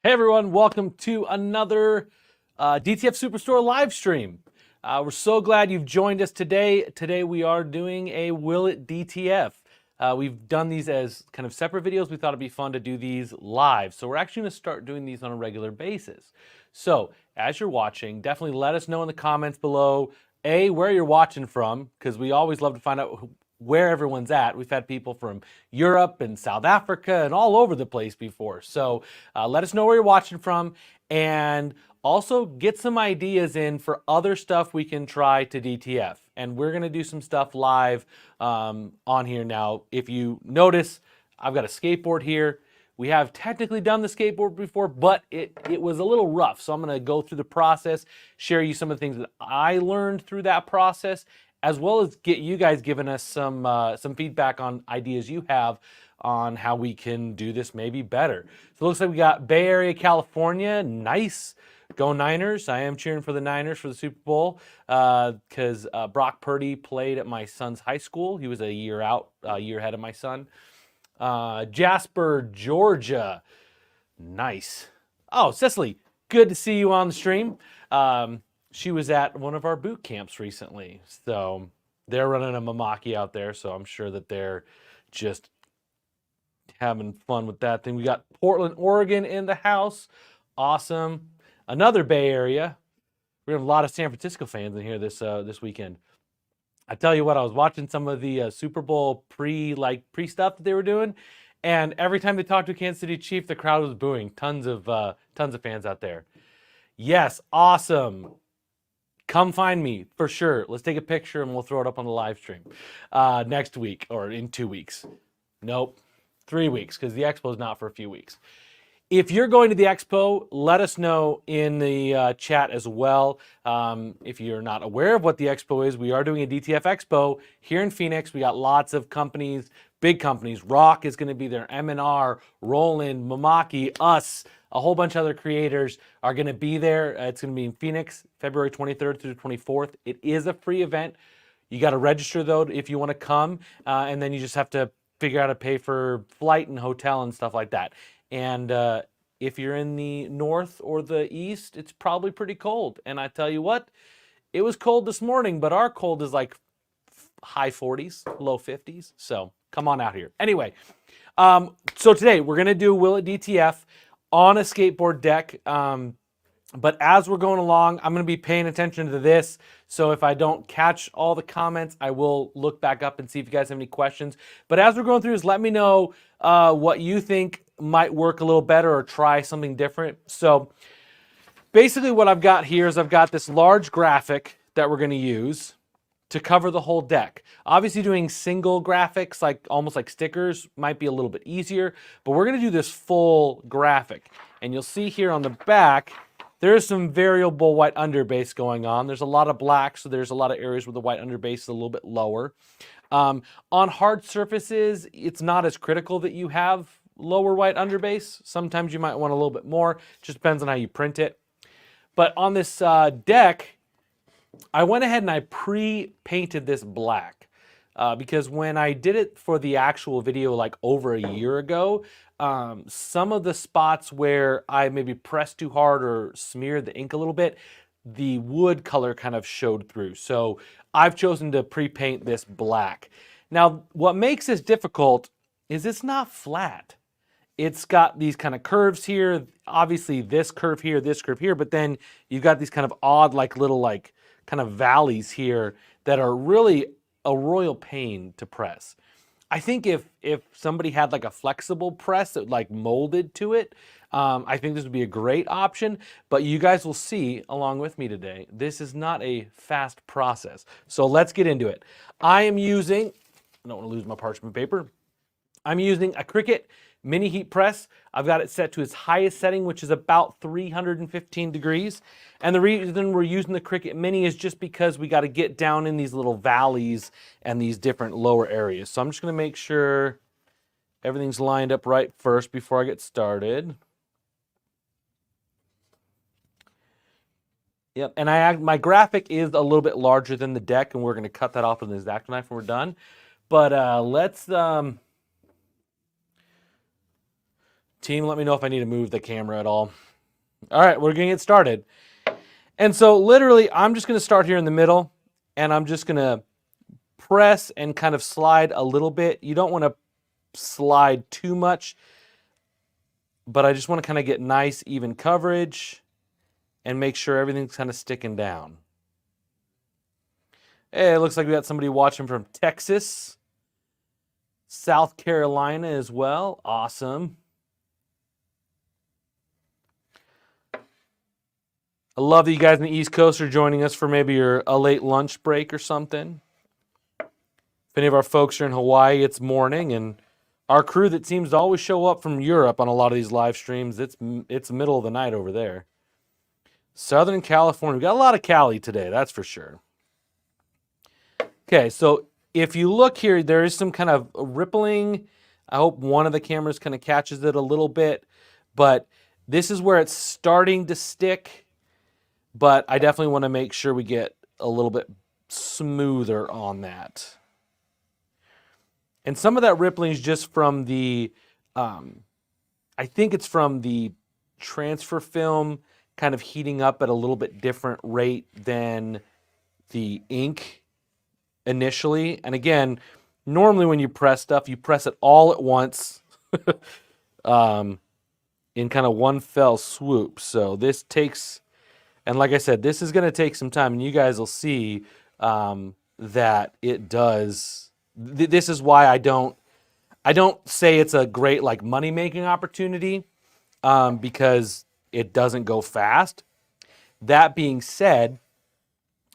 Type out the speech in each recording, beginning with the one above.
Hey everyone, welcome to another DTF Superstore live stream. We're so glad you've joined us today. Today we are doing a Will It DTF. We've done these as kind of separate videos. We thought it'd be fun to do these live. So we're actually going to start doing these on a regular basis. So as you're watching, definitely let us know in the comments below, where you're watching from, because we always love to find out where everyone's at. We've had people from Europe and South Africa and all over the place before. So let us know where you're watching from, and also get some ideas in for other stuff we can try to DTF. And we're gonna do some stuff live on here now. If you notice, I've got a skateboard here. We have technically done the skateboard before, but it was a little rough. So I'm gonna go through the process, share you some of the things that I learned through that process, as well as get you guys giving us some feedback on ideas you have on how we can do this maybe better. So it looks like we got Bay Area, California. Nice. Go Niners. I am cheering for the Niners for the Super Bowl because Brock Purdy played at my son's high school. He was a year ahead of my son. Jasper, Georgia. Nice. Oh, Cecily, good to see you on the stream. She was at one of our boot camps recently. So they're running a Mamaki out there. So I'm sure that they're just having fun with that thing. We got Portland, Oregon in the house. Awesome. Another Bay Area. We have a lot of San Francisco fans in here this weekend. I tell you what, I was watching some of the Super Bowl pre stuff that they were doing, and every time they talked to Kansas City Chief, the crowd was booing. Tons of fans out there. Yes, awesome. Come find me for sure. Let's take a picture and we'll throw it up on the live stream next week or in 2 weeks. Nope, 3 weeks, because the Expo is not for a few weeks. If you're going to the Expo, let us know in the chat as well. If you're not aware of what the Expo is, we are doing a DTF Expo here in Phoenix. We got lots of companies, big companies. Rock is going to be there, M&R, Roland, Mamaki, us, a whole bunch of other creators are going to be there. It's going to be in Phoenix, February 23rd through the 24th. It is a free event. You got to register, though, if you want to come, and then you just have to figure out how to pay for flight and hotel and stuff like that. And if you're in the north or the east, it's probably pretty cold. And I tell you what, it was cold this morning, but our cold is like high 40s, low 50s. So come on out here. Anyway, so today we're going to do Will It DTF on a skateboard deck. But as we're going along, I'm going to be paying attention to this. So if I don't catch all the comments, I will look back up and see if you guys have any questions. But as we're going through this, let me know what you think might work a little better or try something different. So basically what I've got here is I've got this large graphic that we're going to use to cover the whole deck. Obviously doing single graphics, like almost like stickers, might be a little bit easier, but we're going to do this full graphic. And you'll see here on the back, there's some variable white underbase going on. There's a lot of black, so there's a lot of areas where the white underbase is a little bit lower. On hard surfaces, it's not as critical that you have lower white underbase. Sometimes you might want a little bit more. Just depends on how you print it. But on this deck, I went ahead and I pre-painted this black because when I did it for the actual video like over a year ago, some of the spots where I maybe pressed too hard or smeared the ink a little bit, the wood color kind of showed through. So I've chosen to pre-paint this black. Now, what makes this difficult is it's not flat. It's got these kind of curves here, obviously this curve here, but then you've got these kind of odd like little like kind of valleys here that are really a royal pain to press. I think if somebody had like a flexible press that like molded to it, I think this would be a great option, but you guys will see along with me today, this is not a fast process. So let's get into it. I am using, I don't want to lose my parchment paper. I'm using a Cricut mini heat press. I've got it set to its highest setting, which is about 315 degrees. And the reason we're using the Cricut mini is just because we got to get down in these little valleys and these different lower areas. So I'm just going to make sure everything's lined up right first before I get started. Yep, and my graphic is a little bit larger than the deck, and we're going to cut that off with an X-Acto knife when we're done. But let's Team, let me know if I need to move the camera at all. All right, we're going to get started. And so literally, I'm just going to start here in the middle, and I'm just going to press and kind of slide a little bit. You don't want to slide too much, but I just want to kind of get nice, even coverage and make sure everything's kind of sticking down. Hey, it looks like we got somebody watching from Texas, South Carolina as well. Awesome. I love that you guys on the East Coast are joining us for maybe a late lunch break or something. If any of our folks are in Hawaii, it's morning, and our crew that seems to always show up from Europe on a lot of these live streams, it's middle of the night over there. Southern California, we got a lot of Cali today, that's for sure. Okay, so if you look here, there is some kind of rippling. I hope one of the cameras kind of catches it a little bit, but this is where it's starting to stick, but I definitely want to make sure we get a little bit smoother on that. And some of that rippling is just from the, I think it's from the transfer film kind of heating up at a little bit different rate than the ink initially. And again, normally when you press stuff, you press it all at once in kind of one fell swoop. So this takes, and like I said, this is going to take some time, and you guys will see that it does. This is why I don't say it's a great like money-making opportunity because it doesn't go fast. That being said,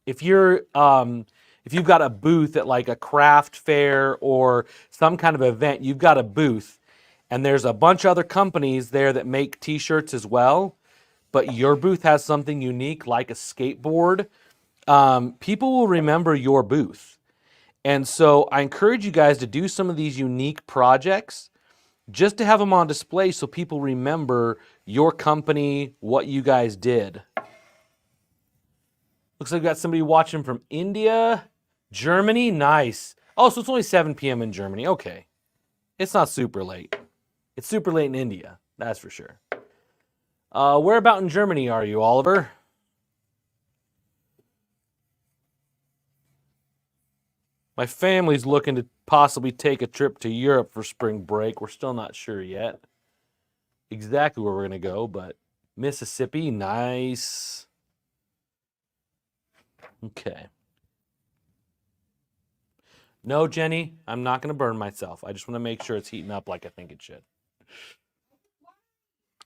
if you've got a booth at like a craft fair or some kind of event, you've got a booth, and there's a bunch of other companies there that make t-shirts as well, but your booth has something unique like a skateboard, people will remember your booth. And so I encourage you guys to do some of these unique projects just to have them on display so people remember your company, what you guys did. Looks like we got somebody watching from India, Germany. Nice. Oh, so it's only 7 p.m. in Germany. Okay. It's not super late. It's super late in India. That's for sure. Where about in Germany are you, Oliver? My family's looking to possibly take a trip to Europe for spring break. We're still not sure yet exactly where we're going to go, but Mississippi, nice. Okay. No, Jenny, I'm not going to burn myself. I just want to make sure it's heating up like I think it should.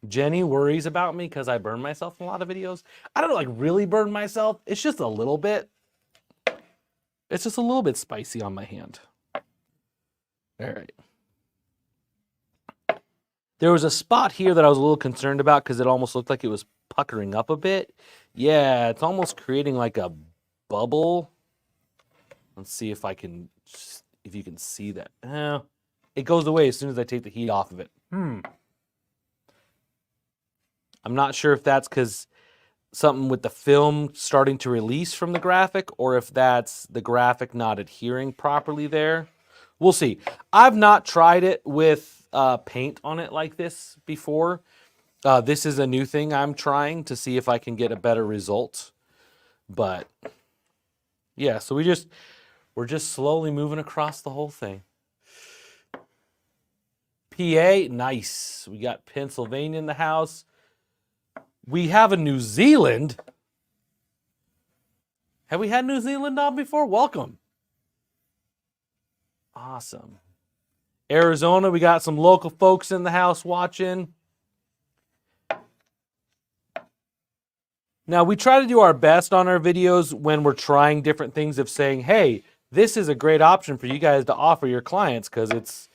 Jenny worries about me because I burn myself in a lot of videos. I don't like really burn myself. It's just a little bit. It's just a little bit spicy on my hand. All right. There was a spot here that I was a little concerned about because it almost looked like it was puckering up a bit. Yeah, it's almost creating like a bubble. Let's see if you can see that. It goes away as soon as I take the heat off of it. I'm not sure if that's because something with the film starting to release from the graphic or if that's the graphic not adhering properly there. We'll see. I've not tried it with paint on it like this before. This is a new thing I'm trying to see if I can get a better result. But yeah, so we're just slowly moving across the whole thing. PA, nice. We got Pennsylvania in the house. We have a New Zealand. Have we had New Zealand on before? Welcome. Awesome. Arizona, we got some local folks in the house watching. Now, we try to do our best on our videos when we're trying different things of saying, hey, this is a great option for you guys to offer your clients because it's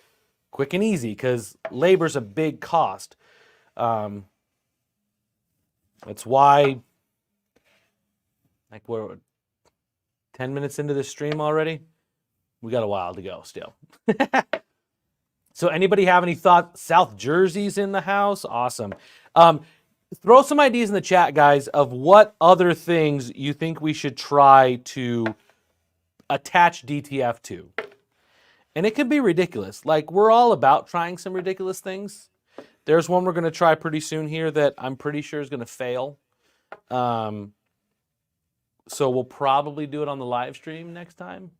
quick and easy because labor's a big cost. That's why, like, we're 10 minutes into this stream already. We got a while to go still. So anybody have any thoughts? South Jersey's in the house. Awesome. Throw some ideas in the chat, guys, of what other things you think we should try to attach DTF to. And it could be ridiculous. Like, we're all about trying some ridiculous things. There's one we're going to try pretty soon here that I'm pretty sure is going to fail. So we'll probably do it on the live stream next time.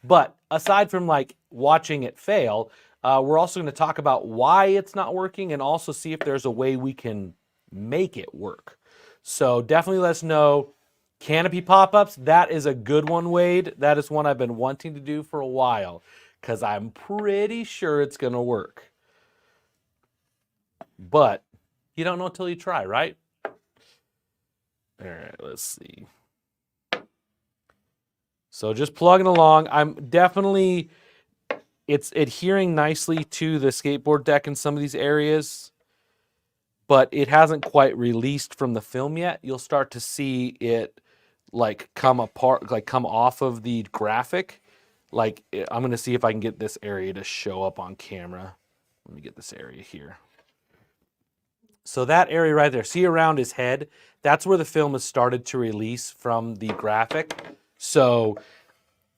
But aside from like watching it fail, we're also going to talk about why it's not working and also see if there's a way we can make it work. So definitely let us know. Canopy pop-ups, that is a good one, Wade. That is one I've been wanting to do for a while because I'm pretty sure it's going to work. But you don't know until you try, right? All right, let's see. So just plugging along. It's adhering nicely to the skateboard deck in some of these areas, but it hasn't quite released from the film yet. You'll start to see it like come apart, like come off of the graphic. Like I'm going to see if I can get this area to show up on camera. Let me get this area here. So that area right there, see around his head, that's where the film has started to release from the graphic. So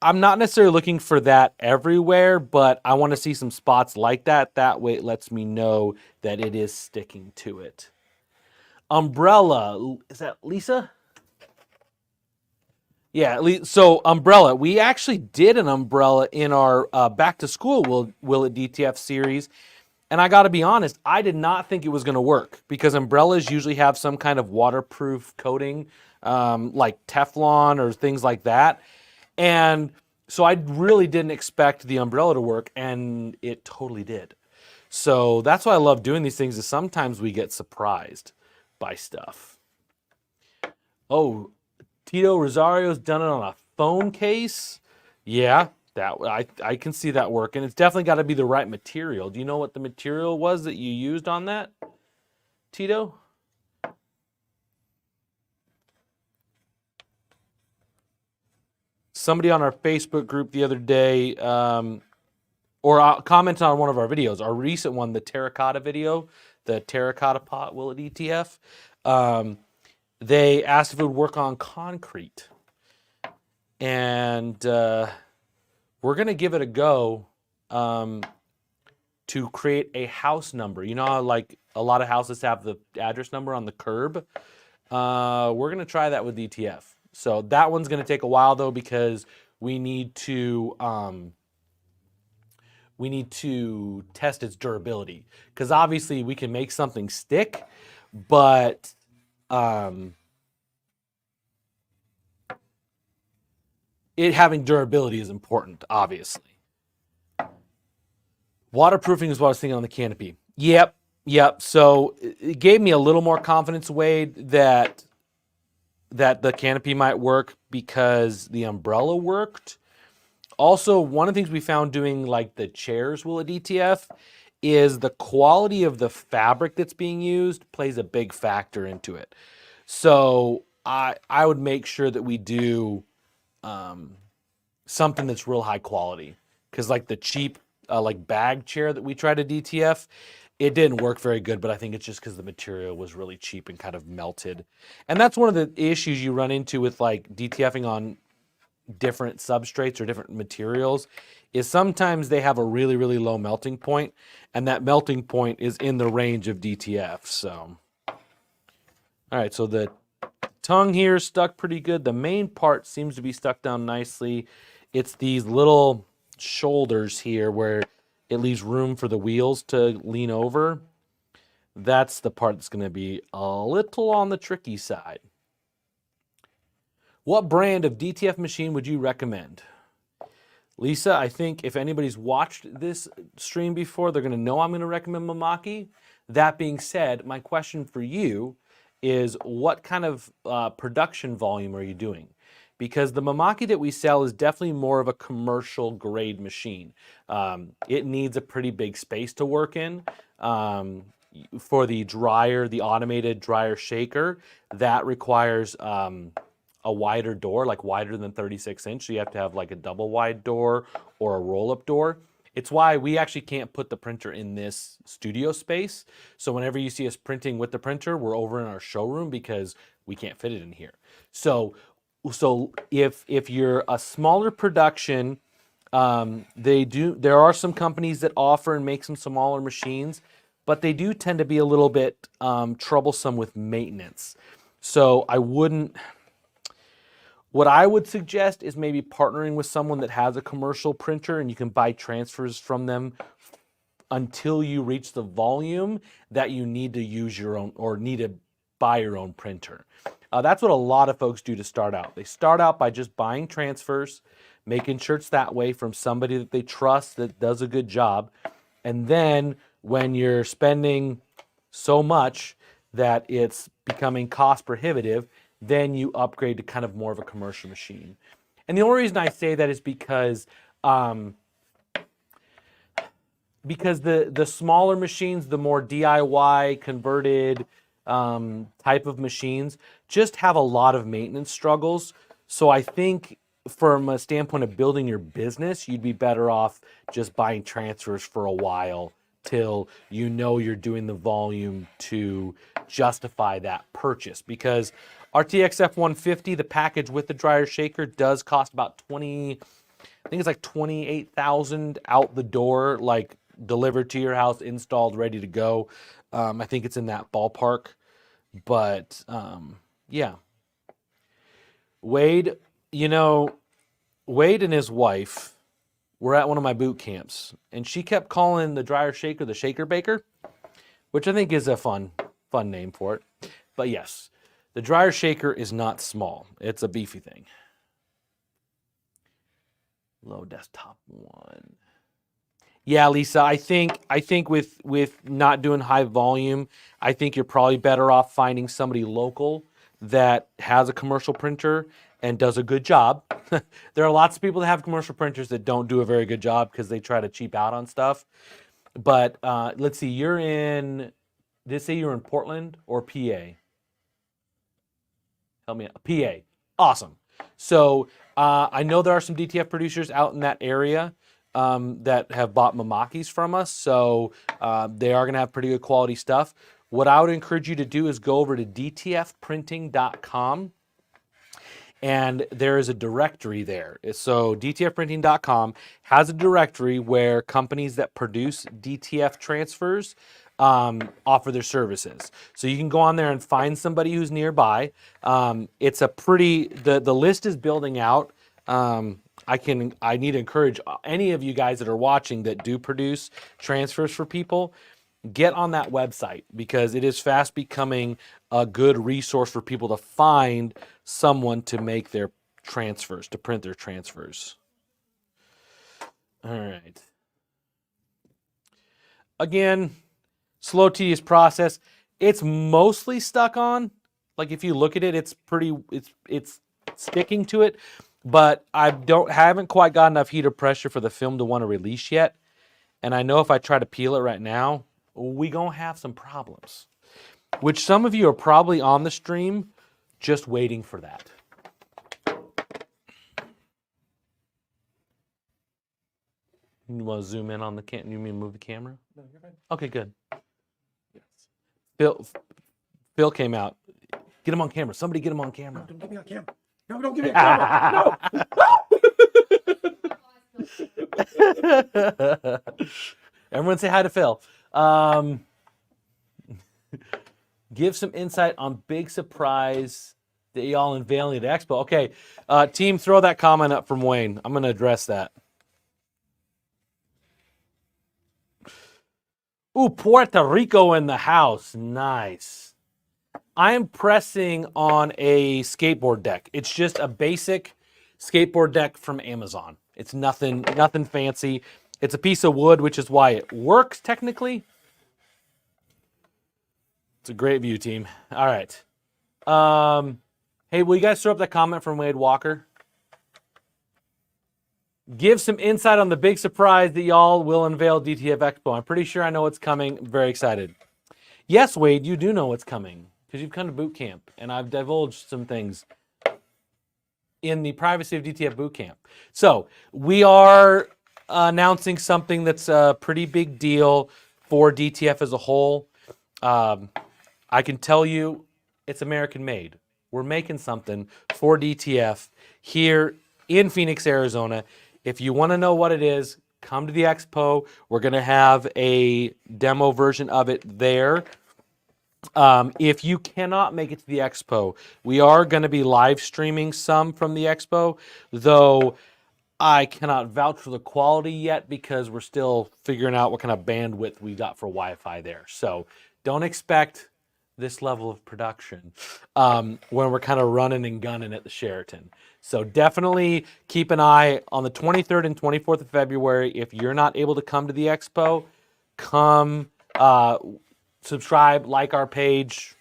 I'm not necessarily looking for that everywhere, but I want to see some spots like that. That way it lets me know that it is sticking to it. Umbrella, is that Lisa? Yeah, so umbrella. We actually did an umbrella in our Back to School Will It DTF series. And I got to be honest, I did not think it was going to work because umbrellas usually have some kind of waterproof coating, like Teflon or things like that. And so I really didn't expect the umbrella to work, and it totally did. So that's why I love doing these things, is sometimes we get surprised by stuff. Oh, Tito Rosario's done it on a phone case. Yeah, that I can see that working. It's definitely got to be the right material. Do you know what the material was that you used on that, Tito? Somebody on our Facebook group the other day, or commented on one of our videos, our recent one, the terracotta video, the terracotta pot Will It DTF. They asked if it would work on concrete. And we're going to give it a go to create a house number. You know how like a lot of houses have the address number on the curb? We're going to try that with DTF. So that one's going to take a while though, because we need to test its durability. Because obviously we can make something stick, but it having durability is important, obviously. Waterproofing is what I was thinking on the canopy. Yep. So it gave me a little more confidence, Wade, that the canopy might work because the umbrella worked. Also, one of the things we found doing like the chairs Will It DTF is the quality of the fabric that's being used plays a big factor into it. So I would make sure that we do something that's real high quality, because like the cheap like bag chair that we tried to DTF, it didn't work very good, but I think it's just because the material was really cheap and kind of melted. And that's one of the issues you run into with like DTFing on different substrates or different materials, is sometimes they have a really, really low melting point, and that melting point is in the range of DTF. So, all right, so the tongue here is stuck pretty good. The main part seems to be stuck down nicely. It's these little shoulders here where it leaves room for the wheels to lean over. That's the part that's going to be a little on the tricky side. What brand of DTF machine would you recommend? Lisa, I think if anybody's watched this stream before, they're going to know I'm going to recommend Mamaki. That being said, my question for you is, what kind of production volume are you doing? Because the Mamaki that we sell is definitely more of a commercial grade machine. It needs a pretty big space to work in. For the dryer, the automated dryer shaker, that requires a wider door, like wider than 36 inch. So you have to have like a double wide door or a roll-up door. It's why we actually can't put the printer in this studio space. So whenever you see us printing with the printer, we're over in our showroom because we can't fit it in here. So if you're a smaller production, there are some companies that offer and make some smaller machines, but they do tend to be a little bit troublesome with maintenance. So what I would suggest is maybe partnering with someone that has a commercial printer and you can buy transfers from them until you reach the volume that you need to use your own or need to buy your own printer. That's what a lot of folks do to start out. They start out by just buying transfers, making sure it's that way from somebody that they trust that does a good job. And then when you're spending so much that it's becoming cost prohibitive, then you upgrade to kind of more of a commercial machine. And the only reason I say that is because the smaller machines, the more DIY converted type of machines, just have a lot of maintenance struggles. So I think from a standpoint of building your business, you'd be better off just buying transfers for a while till you know you're doing the volume to justify that purchase. Because RTX F150, the package with the dryer shaker, does cost about I think it's like $28,000 out the door, like delivered to your house, installed, ready to go. I think it's in that ballpark. But yeah. Wade, Wade and his wife were at one of my boot camps, and she kept calling the dryer shaker the shaker baker, which I think is a fun name for it. But yes, the dryer shaker is not small. It's a beefy thing. Low desktop one. Yeah, Lisa, I think with not doing high volume, I think you're probably better off finding somebody local that has a commercial printer and does a good job. There are lots of people that have commercial printers that don't do a very good job because they try to cheap out on stuff. But let's see, did it say you're in Portland or PA? Help me out. PA. Awesome. So I know there are some DTF producers out in that area that have bought Mamakis from us. So they are going to have pretty good quality stuff. What I would encourage you to do is go over to dtfprinting.com. And there is a directory there. So dtfprinting.com has a directory where companies that produce DTF transfers offer their services. So you can go on there and find somebody who's nearby. It's a the list is building out. I need to encourage any of you guys that are watching that do produce transfers for people, get on that website because it is fast becoming a good resource for people to find someone to make their transfers, to print their transfers. All right. Again, slow, tedious process. It's mostly stuck on. Like if you look at it, it's sticking to it, but I haven't quite got enough heat or pressure for the film to want to release yet. And I know if I try to peel it right now, we gonna have some problems, which some of you are probably on the stream just waiting for that. You want to zoom in on the camera? You mean move the camera? No, you're fine. Okay, good. Yes. Phil came out. Get him on camera. Somebody get him on camera. No, don't give me a camera. No, don't give me a camera. No. Everyone say hi to Phil. Give some insight on big surprise that y'all unveiling at Expo. Okay, team, throw that comment up from Wayne. I'm going to address that. Ooh, Puerto Rico in the house. Nice. I am pressing on a skateboard deck. It's just a basic skateboard deck from Amazon. It's nothing fancy. It's a piece of wood, which is why it works technically. It's a great view, team. All right. Hey, will you guys throw up that comment from Wade Walker? Give some insight on the big surprise that y'all will unveil DTF Expo. I'm pretty sure I know what's coming. I'm very excited. Yes, Wade, you do know what's coming because you've come to boot camp, and I've divulged some things in the privacy of DTF boot camp. So we are announcing something that's a pretty big deal for DTF as a whole. I can tell you it's American made. We're making something for DTF here in Phoenix, Arizona. If you want to know what it is, come to the Expo. We're going to have a demo version of it there. If you cannot make it to the Expo, we are going to be live streaming some from the Expo, though I cannot vouch for the quality yet because we're still figuring out what kind of bandwidth we got for Wi-Fi there. So don't expect this level of production when we're kind of running and gunning at the Sheraton. So definitely keep an eye on the 23rd and 24th of February. If you're not able to come to the Expo, come subscribe, like our page,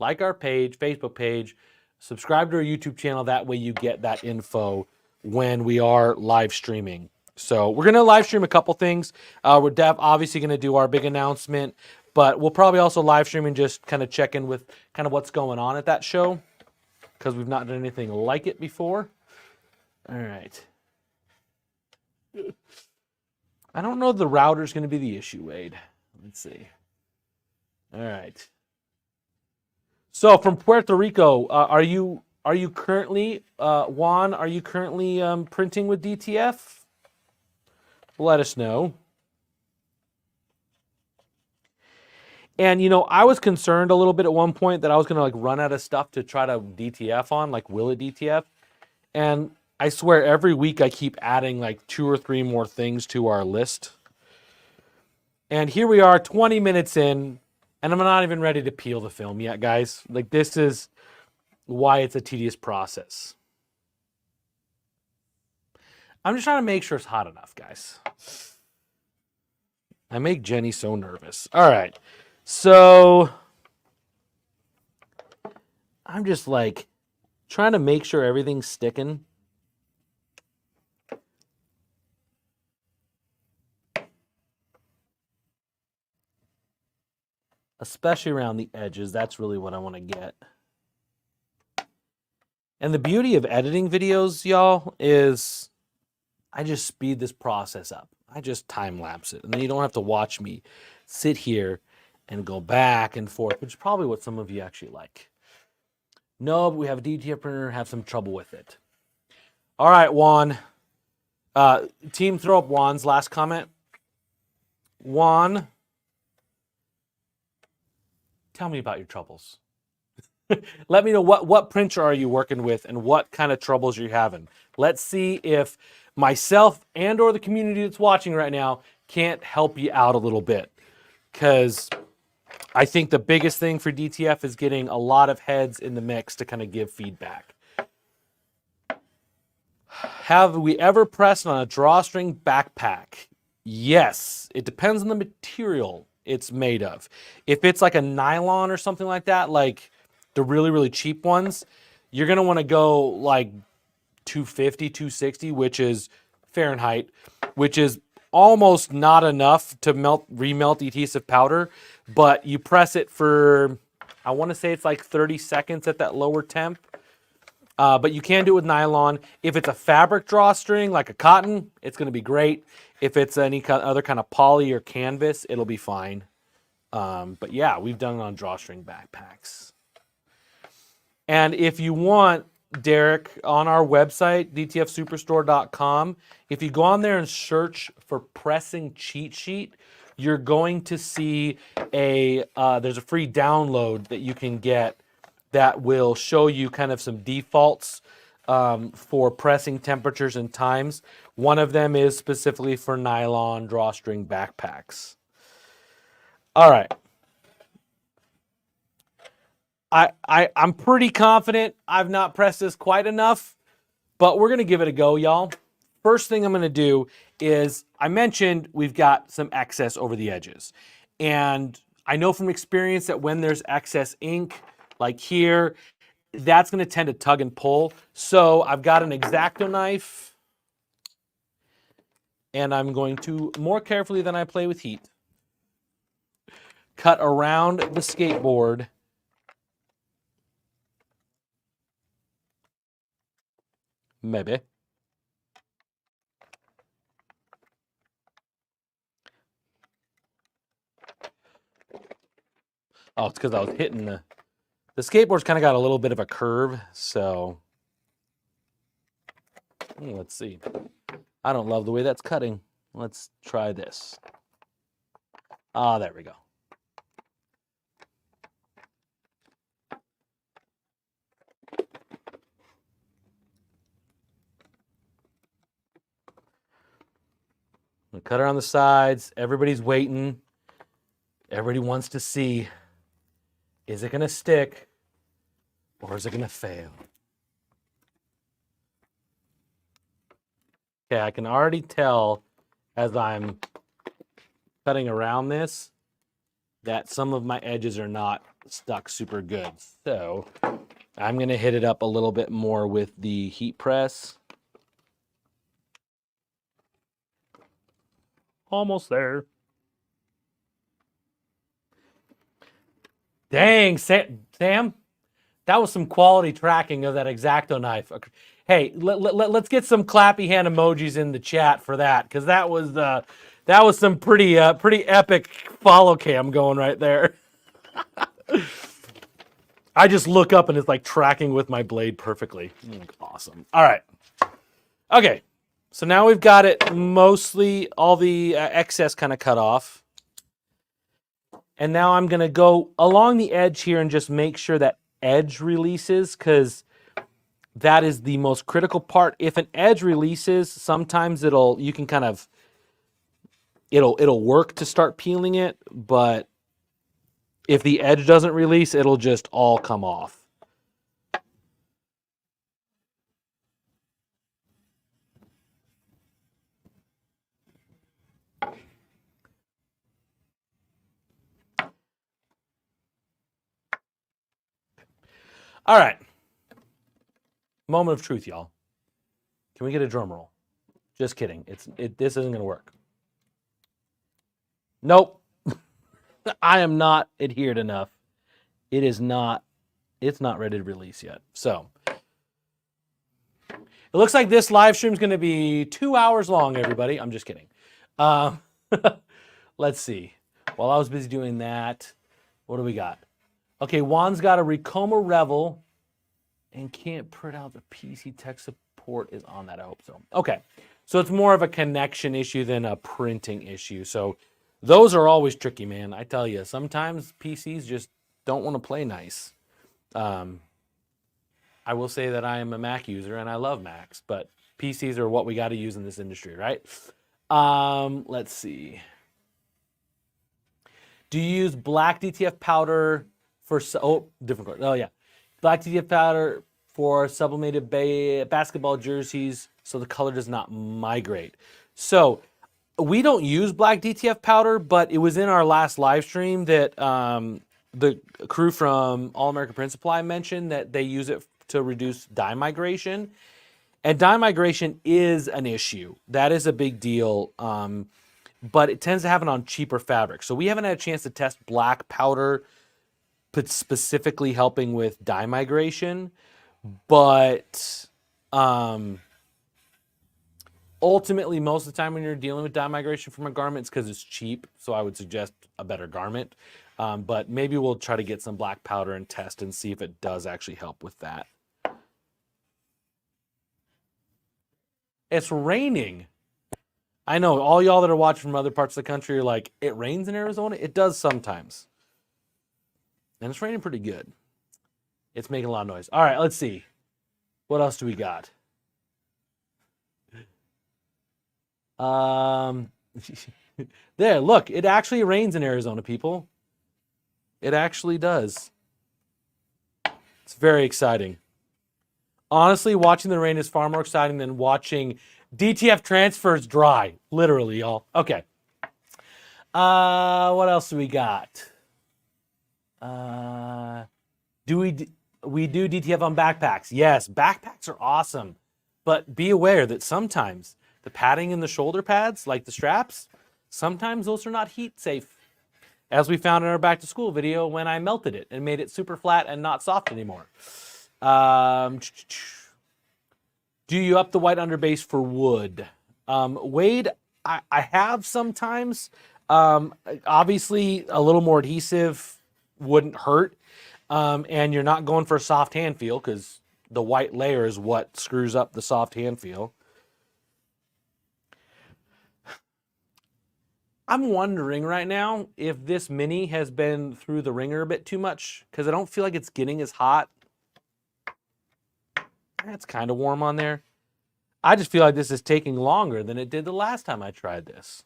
Facebook page, subscribe to our YouTube channel. That way you get that info when we are live streaming. So we're going to live stream a couple things. We're obviously going to do our big announcement, but we'll probably also live stream and just kind of check in with kind of what's going on at that show because we've not done anything like it before. All right. I don't know if the router's going to be the issue, Wade. Let's see. All right. So from Puerto Rico, are you currently, Juan, are you currently printing with DTF? Let us know. And, you know, I was concerned a little bit at one point that I was going to like run out of stuff to try to DTF on, like will it DTF? And I swear every week I keep adding like 2 or 3 more things to our list. And here we are 20 minutes in, and I'm not even ready to peel the film yet, guys. Like this is why it's a tedious process. I'm just trying to make sure it's hot enough, guys. I make Jenny so nervous. All right. So I'm just like trying to make sure everything's sticking. Especially around the edges. That's really what I want to get. And the beauty of editing videos, y'all, is I just speed this process up. I just time lapse it. And then you don't have to watch me sit here and go back and forth, which is probably what some of you actually like. No, but we have a DTF printer, have some trouble with it. All right, Juan. Team, throw up Juan's last comment. Juan, tell me about your troubles. Let me know what printer are you working with and what kind of troubles you're having. Let's see if myself and or the community that's watching right now can't help you out a little bit. Because I think the biggest thing for DTF is getting a lot of heads in the mix to kind of give feedback. Have we ever pressed on a drawstring backpack? Yes. It depends on the material it's made of. If it's like a nylon or something like that, like the really, really cheap ones, you're going to want to go like 250, 260, which is Fahrenheit, which is almost not enough to remelt adhesive powder, but you press it for, I want to say it's like 30 seconds at that lower temp. But you can do it with nylon. If it's a fabric drawstring, like a cotton, it's going to be great. If it's any other kind of poly or canvas, it'll be fine. But yeah, we've done it on drawstring backpacks. And if you want, Derek, on our website, dtfsuperstore.com, if you go on there and search for pressing cheat sheet, you're going to see there's a free download that you can get that will show you kind of some defaults for pressing temperatures and times. One of them is specifically for nylon drawstring backpacks. All right. I'm pretty confident I've not pressed this quite enough, but we're going to give it a go, y'all. First thing I'm going to do is, I mentioned we've got some excess over the edges. And I know from experience that when there's excess ink, like here, that's going to tend to tug and pull. So I've got an X-Acto knife, and I'm going to, more carefully than I play with heat, cut around the skateboard. Maybe. Oh, it's because I was hitting the skateboard's kind of got a little bit of a curve, so let's see. I don't love the way that's cutting. Let's try this. Ah, there we go. I'm gonna cut around the sides. Everybody's waiting. Everybody wants to see, is it gonna stick or is it gonna fail? Okay, I can already tell as I'm cutting around this that some of my edges are not stuck super good. So I'm gonna hit it up a little bit more with the heat press. Almost there. Dang, Sam, that was some quality tracking of that X-Acto knife. Hey, let's get some clappy hand emojis in the chat for that, because that was some pretty epic follow cam going right there. I just look up and it's like tracking with my blade perfectly. Awesome. All right. Okay. So now we've got it mostly all the excess kind of cut off. And now I'm going to go along the edge here and just make sure that edge releases, because that is the most critical part. If an edge releases, sometimes it'll work to start peeling it, but if the edge doesn't release, it'll just all come off. All right. Moment of truth, y'all. Can we get a drum roll? Just kidding. This isn't going to work. Nope. I am not adhered enough. It's not ready to release yet. So it looks like this live stream is going to be 2 hours long, everybody. I'm just kidding. Let's see. While I was busy doing that, what do we got? Okay, Juan's got a Ricoma Revel and can't print out the PC tech support is on that. I hope so. Okay, so it's more of a connection issue than a printing issue. So those are always tricky, man. I tell you, sometimes PCs just don't want to play nice. I will say that I am a Mac user and I love Macs, but PCs are what we got to use in this industry, right? Let's see. Do you use black DTF powder for different color? Oh yeah, black DTF powder for sublimated basketball jerseys so the color does not migrate. So we don't use black DTF powder, but it was in our last live stream that the crew from All American Print Supply mentioned that they use it to reduce dye migration. And dye migration is an issue. That is a big deal. But it tends to happen on cheaper fabric. So we haven't had a chance to test black powder specifically helping with dye migration. But ultimately, most of the time when you're dealing with dye migration from a garment, it's because it's cheap. So I would suggest a better garment. But maybe we'll try to get some black powder and test and see if it does actually help with that. It's raining. I know all y'all that are watching from other parts of the country are like, it rains in Arizona? It does sometimes. And it's raining pretty good. It's making a lot of noise. All right, let's see. What else do we got? There, look, it actually rains in Arizona, people. It actually does. It's very exciting. Honestly, watching the rain is far more exciting than watching DTF transfers dry. Literally, y'all. Okay. What else do we got? Do we do DTF on backpacks? Yes, backpacks are awesome. But be aware that sometimes the padding in the shoulder pads, like the straps, sometimes those are not heat safe. As we found in our back to school video when I melted it and made it super flat and not soft anymore. Do you up the white underbase for wood? Wade, I have sometimes. Obviously, a little more adhesive wouldn't hurt. And you're not going for a soft hand feel because the white layer is what screws up the soft hand feel. I'm wondering right now if this mini has been through the ringer a bit too much because I don't feel like it's getting as hot. It's kind of warm on there. I just feel like this is taking longer than it did the last time I tried this.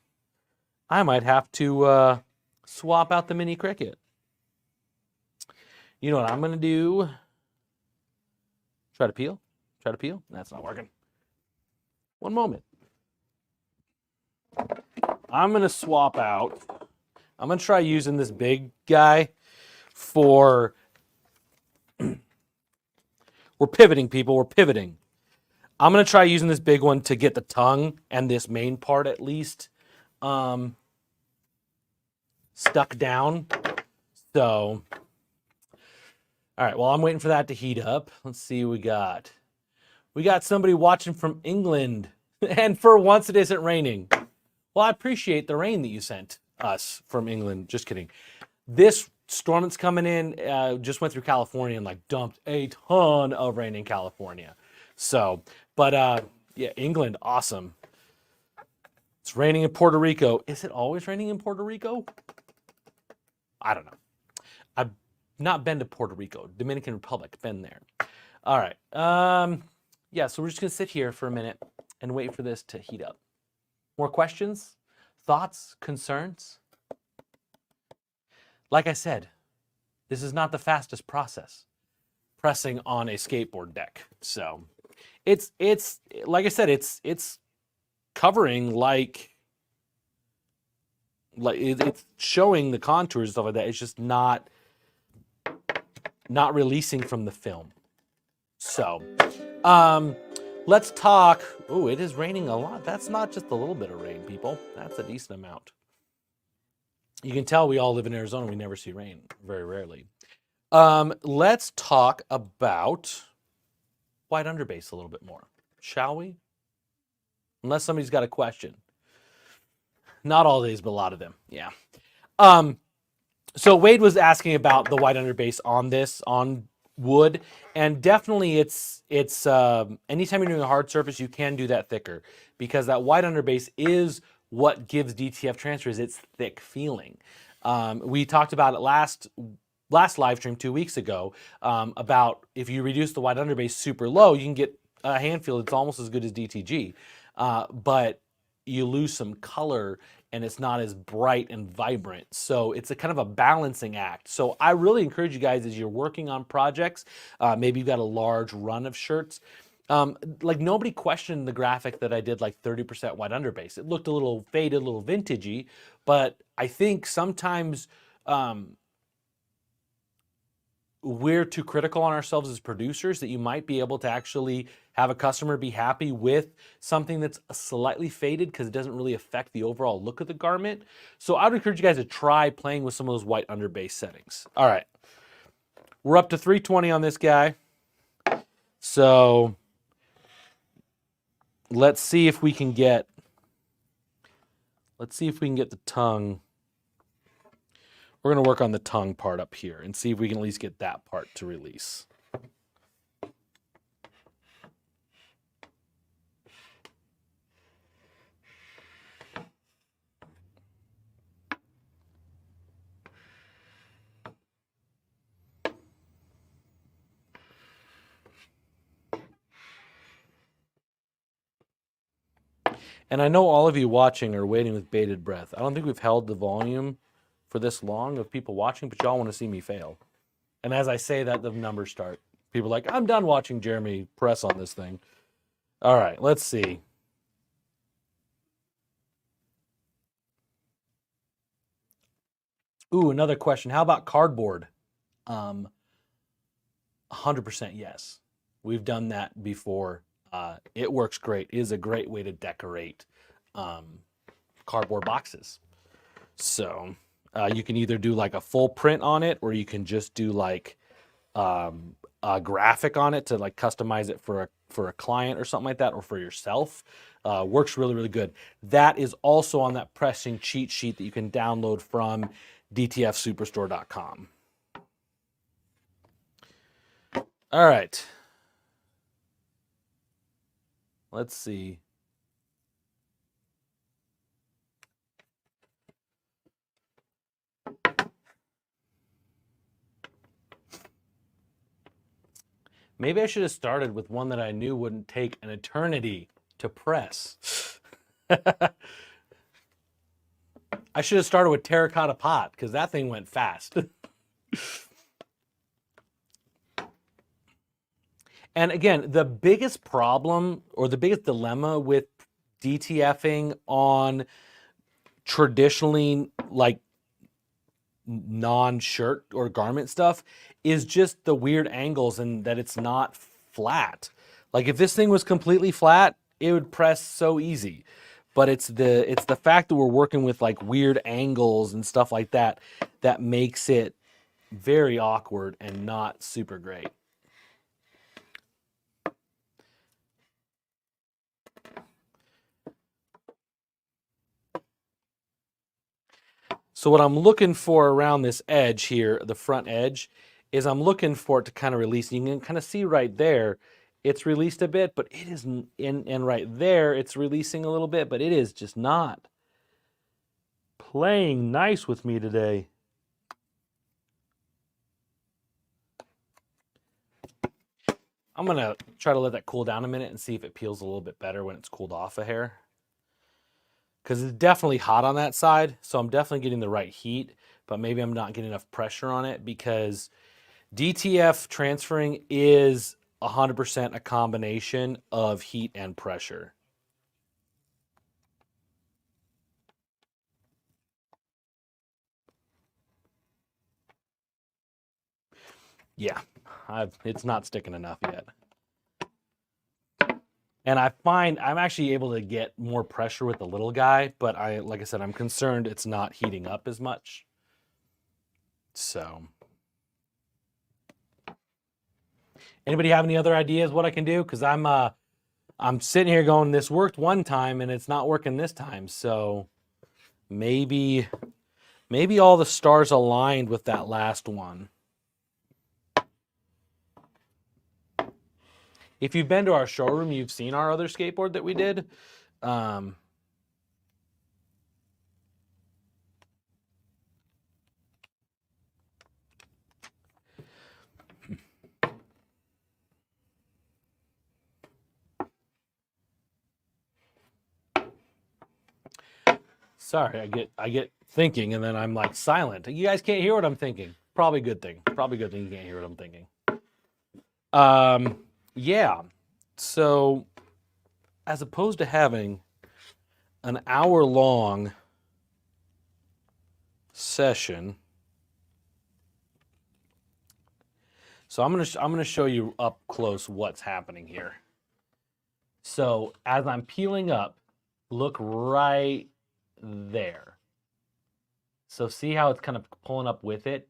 I might have to swap out the mini Cricut. You know what I'm going to do? Try to peel? Try to peel? That's not working. One moment. I'm going to swap out. I'm going to try using this big guy for... We're pivoting, people. We're pivoting. I'm going to try using this big one to get the tongue and this main part at least stuck down. So, all right, well, I'm waiting for that to heat up. Let's see what we got. We got somebody watching from England, and for once it isn't raining. Well, I appreciate the rain that you sent us from England. Just kidding. This storm that's coming in just went through California and like dumped a ton of rain in California. So, but yeah, England, awesome. It's raining in Puerto Rico. Is it always raining in Puerto Rico? I don't know. I've not been to Puerto Rico. Dominican Republic, been there. All right. Yeah, so we're just going to sit here for a minute and wait for this to heat up. More questions? Thoughts? Concerns? Like I said, this is not the fastest process, pressing on a skateboard deck. So it's like I said, it's covering like it's showing the contours and stuff like that. It's just not releasing from the film. So let's talk. Oh, it is raining a lot. That's not just a little bit of rain, people. That's a decent amount. You can tell we all live in Arizona. We never see rain, very rarely. Let's talk about white underbase a little bit more, shall we? Unless somebody's got a question. Not all days, but a lot of them. Yeah. So Wade was asking about the white underbase on this, on wood, and definitely it's anytime you're doing a hard surface, you can do that thicker because that white underbase is what gives DTF transfers its thick feeling. We talked about it last live stream 2 weeks ago about if you reduce the white underbase super low, you can get a hand feel that's almost as good as DTG, but you lose some color and it's not as bright and vibrant. So it's a kind of a balancing act. So I really encourage you guys as you're working on projects, maybe you've got a large run of shirts, like nobody questioned the graphic that I did like 30% white underbase. It looked a little faded, a little vintagey, but I think sometimes we're too critical on ourselves as producers that you might be able to actually have a customer be happy with something that's slightly faded because it doesn't really affect the overall look of the garment. So I would encourage you guys to try playing with some of those white underbase settings. All right. We're up to 320 on this guy. So let's see if we can get the tongue. We're going to work on the tongue part up here and see if we can at least get that part to release. And I know all of you watching are waiting with bated breath. I don't think we've held the volume for this long of people watching, but y'all want to see me fail. And as I say that, the numbers start. People are like, I'm done watching Jeremy press on this thing. All right, let's see. Ooh, another question. How about cardboard? 100% yes. We've done that before. It works great. It is a great way to decorate cardboard boxes. So you can either do like a full print on it, or you can just do like a graphic on it to like customize it for a client or something like that, or for yourself. Works really, really good. That is also on that pressing cheat sheet that you can download from dtfsuperstore.com. All right. Let's see. Maybe I should have started with one that I knew wouldn't take an eternity to press. I should have started with terracotta pot because that thing went fast. And again, the biggest problem or the biggest dilemma with DTFing on traditionally like non-shirt or garment stuff is just the weird angles and that it's not flat. Like if this thing was completely flat, it would press so easy. But it's the fact that we're working with like weird angles and stuff like that that makes it very awkward and not super great. So what I'm looking for around this edge here, the front edge, is I'm looking for it to kind of release. You can kind of see right there, it's released a bit, but it is and right there, it's releasing a little bit, but it is just not playing nice with me today. I'm gonna try to let that cool down a minute and see if it peels a little bit better when it's cooled off a hair. Because it's definitely hot on that side, so I'm definitely getting the right heat, but maybe I'm not getting enough pressure on it because DTF transferring is 100% a combination of heat and pressure. Yeah, it's not sticking enough yet. And I find I'm actually able to get more pressure with the little guy, but like I said, I'm concerned it's not heating up as much. So, anybody have any other ideas what I can do? Because I'm sitting here going, this worked one time and it's not working this time. So maybe all the stars aligned with that last one. If you've been to our showroom, you've seen our other skateboard that we did. Sorry, I get thinking and then I'm like silent. You guys can't hear what I'm thinking. Probably a good thing. Probably a good thing you can't hear what I'm thinking. Yeah. So as opposed to having an hour-long session, so I'm gonna show you up close what's happening here. So as I'm peeling up, look right there. So see how it's kind of pulling up with it?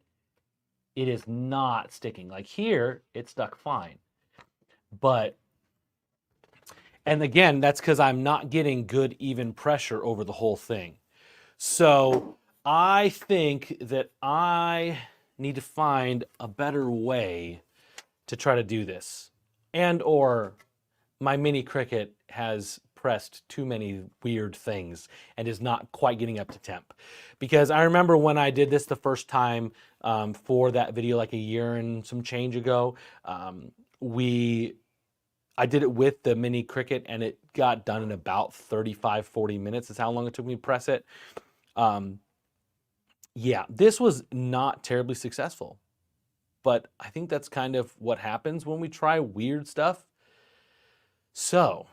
It is not sticking. Like here, it stuck fine. But, and again, that's because I'm not getting good even pressure over the whole thing. So I think that I need to find a better way to try to do this. And or my mini Cricut has pressed too many weird things and is not quite getting up to temp. Because I remember when I did this the first time for that video like a year and some change ago, I did it with the mini Cricut and it got done in about 35-40 minutes is how long it took me to press it. Yeah, this was not terribly successful, but I think that's kind of what happens when we try weird stuff. So,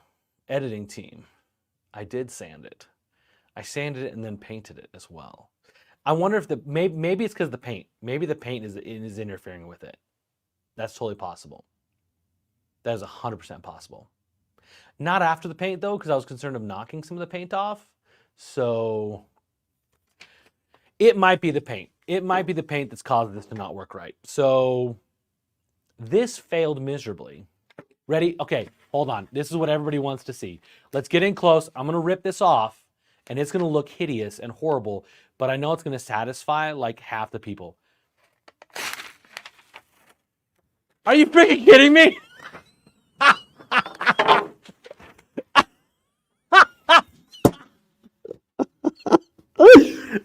editing team, I did sand it. I sanded it and then painted it as well. I wonder if maybe it's because the paint. Maybe the paint is interfering with it. That's totally possible. That is 100% possible. Not after the paint though, because I was concerned of knocking some of the paint off. So it might be the paint. It might be the paint that's caused this to not work right. So this failed miserably. Ready? Okay, hold on. This is what everybody wants to see. Let's get in close. I'm gonna rip this off and it's gonna look hideous and horrible, but I know it's gonna satisfy like half the people. Are you freaking kidding me?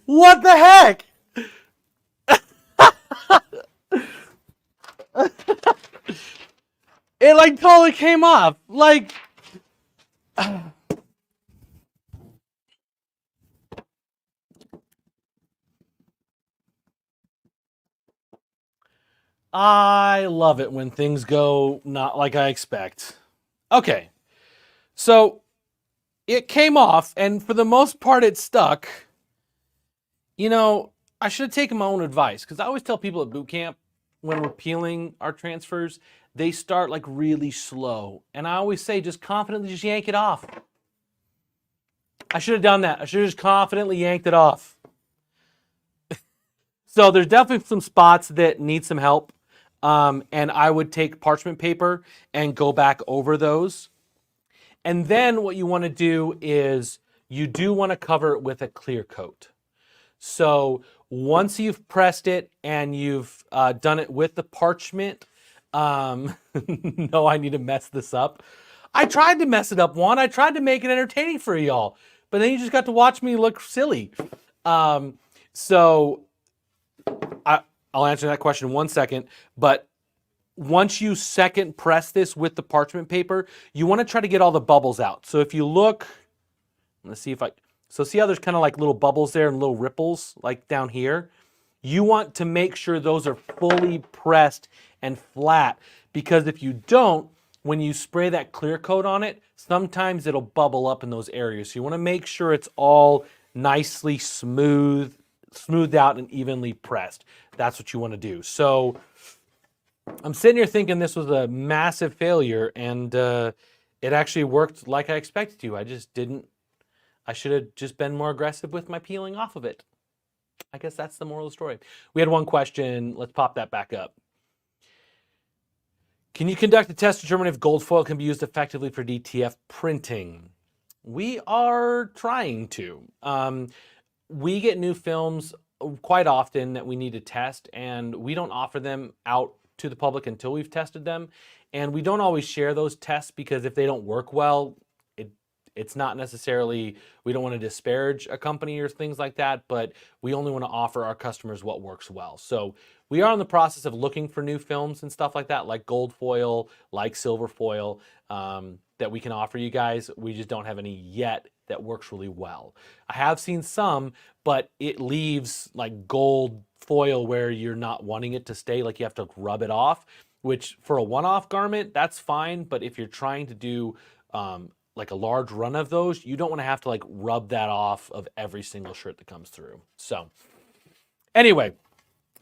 What the heck? it like totally came off. Like, I love it when things go not like I expect. Okay, so it came off, and for the most part, it stuck. You know, I should have taken my own advice, because I always tell people at boot camp when we're peeling our transfers, they start like really slow. And I always say, just confidently just yank it off. I should have done that. I should have just confidently yanked it off. So there's definitely some spots that need some help. And I would take parchment paper and go back over those. And then what you want to do is you do want to cover it with a clear coat. So once you've pressed it and you've done it with the parchment, no, I need to mess this up. I tried to mess it up, Juan. I tried to make it entertaining for y'all, but then you just got to watch me look silly. So I'll answer that question in 1 second, but once you second press this with the parchment paper, you want to try to get all the bubbles out. So if you look, let's see if so see how there's kind of like little bubbles there and little ripples like down here? You want to make sure those are fully pressed and flat, because if you don't, when you spray that clear coat on it, sometimes it'll bubble up in those areas. So you want to make sure it's all nicely smoothed out and evenly pressed. That's what you want to do. So I'm sitting here thinking this was a massive failure, and it actually worked like I expected to. I just didn't. I should have just been more aggressive with my peeling off of it. I guess that's the moral of the story. We had one question. Let's pop that back up. Can you conduct a test to determine if gold foil can be used effectively for DTF printing? We are trying to. We get new films quite often that we need to test, and we don't offer them out to the public until we've tested them. And we don't always share those tests, because if they don't work well, it's not necessarily, we don't want to disparage a company or things like that, but we only want to offer our customers what works well. So we are in the process of looking for new films and stuff like that, like gold foil, like silver foil, that we can offer you guys. We just don't have any yet that works really well. I have seen some, but it leaves like gold foil where you're not wanting it to stay, like you have to rub it off, which for a one-off garment, that's fine. But if you're trying to do like a large run of those, you don't want to have to like rub that off of every single shirt that comes through. So anyway,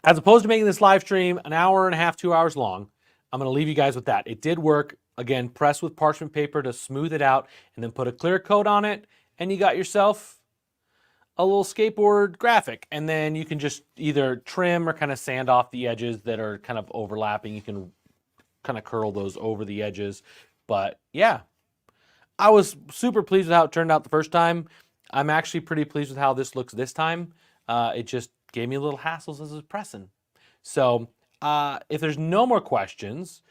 as opposed to making this live stream an hour and a half, 2 hours long, I'm going to leave you guys with that. It did work. Again, press with parchment paper to smooth it out, and then put a clear coat on it, and you got yourself a little skateboard graphic. And then you can just either trim or kind of sand off the edges that are kind of overlapping. You can kind of curl those over the edges. But yeah, I was super pleased with how it turned out the first time. I'm actually pretty pleased with how this looks this time. It just gave me a little hassles as I was pressing. So if there's no more questions,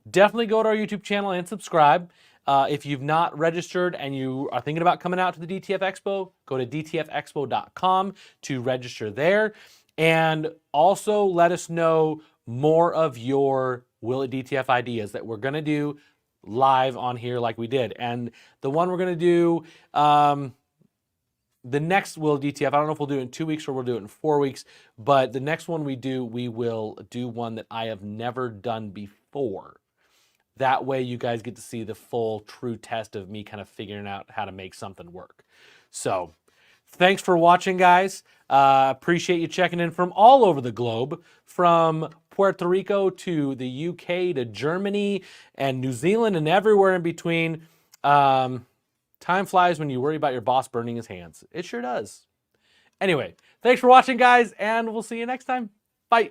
definitely go to our YouTube channel and subscribe. If you've not registered and you are thinking about coming out to the DTF Expo, go to dtfexpo.com to register there. And also let us know more of your Will It DTF ideas that we're going to do live on here like we did. And the one we're going to do, the next Will DTF, I don't know if we'll do it in 2 weeks or we'll do it in 4 weeks, but the next one we will do one that I have never done before. That way you guys get to see the full true test of me kind of figuring out how to make something work. So thanks for watching, guys. Appreciate you checking in from all over the globe, from Puerto Rico to the UK to Germany and New Zealand and everywhere in between. Time flies when you worry about your boss burning his hands. It sure does. Anyway, thanks for watching, guys, and we'll see you next time. Bye.